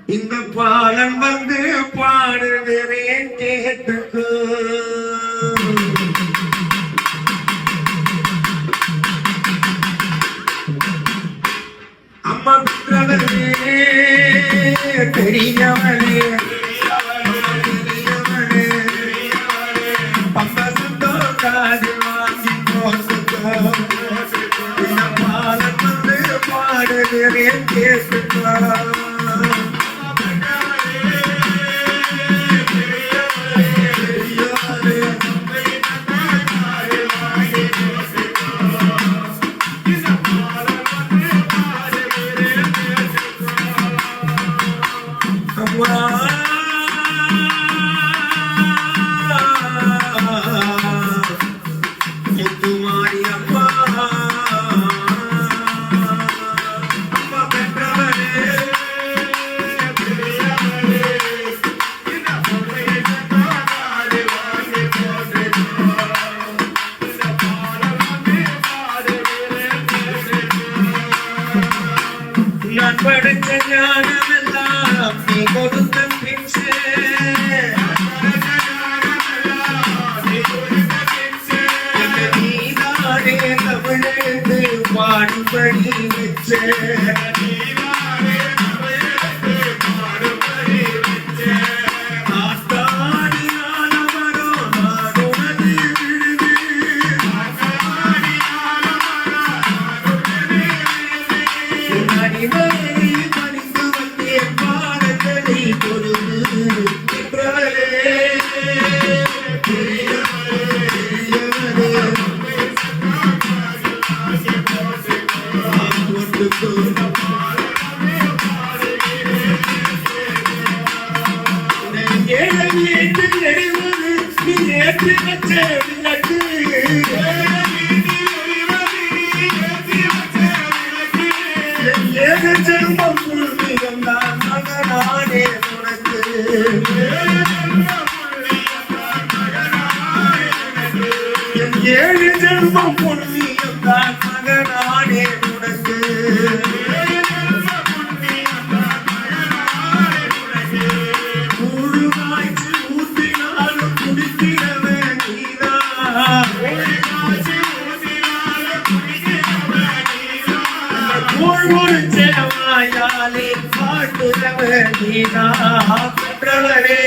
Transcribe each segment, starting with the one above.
இந்த பாலன் வந்து பாடுகிறேன் கேட்டுக்கு அம்மா பெற்றவரே பெரியவரே பம்பசுத்தோ காது வாங்கி போசுத்தோ இந்த பாலன் வந்து பாடுகிறேன் கேட்டுக்கோ நான் படித்த ஞானமெல்லாம் நீ கொடுத்த பின்சே நீதானே தமிழெழுந்து பாடுபடி வச்சே ஏழு ஜென்மம் புண்ணியம் தான் மகனானே உனக்கு முழுகாய்ச்சி ஊத்தினாலும் குடிக்கிறவன் நீதான் ஒரு சேவாயாலே பாட்டுறவன் நீதான் பெற்றவரே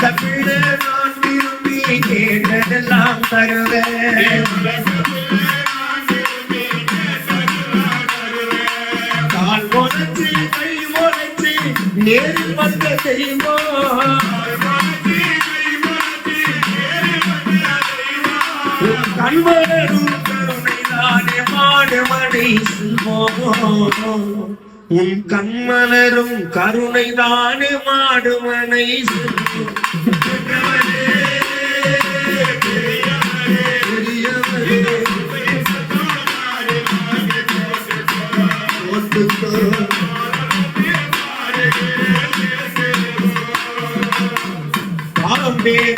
தமிழ நான் விரும்பி கேட்டதெல்லாம் தருவேன் கால் முளைச்சி கை முளைச்சி நேரில் வந்த தெய்வோ கண்மலரும் கருணைதானே மாடுமணி செல்வோ உன் கண்மலரும் கருணைதானே மாடுமனை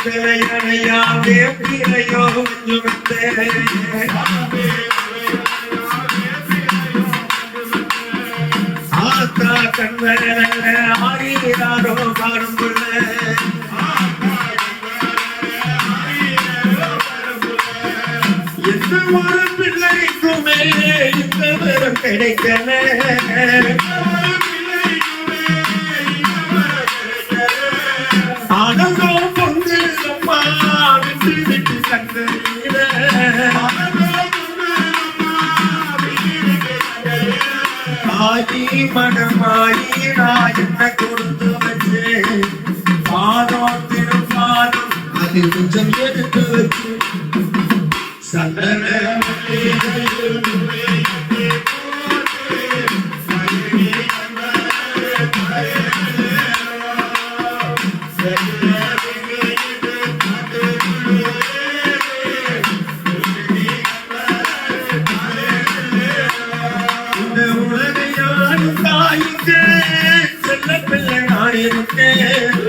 பாம்பேதலையணையாவே பிறையோ ஆத்தா கண்வர ஆரீராரோ காரும்புல எந்த ஒரு பிள்ளைக்குமே இந்த வரம் கிடைக்கல ஆனந்தம் பொங்கு அம்மா விட்டு விட்டு கண்ணீர ஆகி மனமாயி நான் என்ன கொடுத்து வச்சு பாதம் திருப்பாதம் அது கொஞ்சம் எடுத்து வச்சு சந்தன செல்ல பிள்ளை நான் இருக்கேன்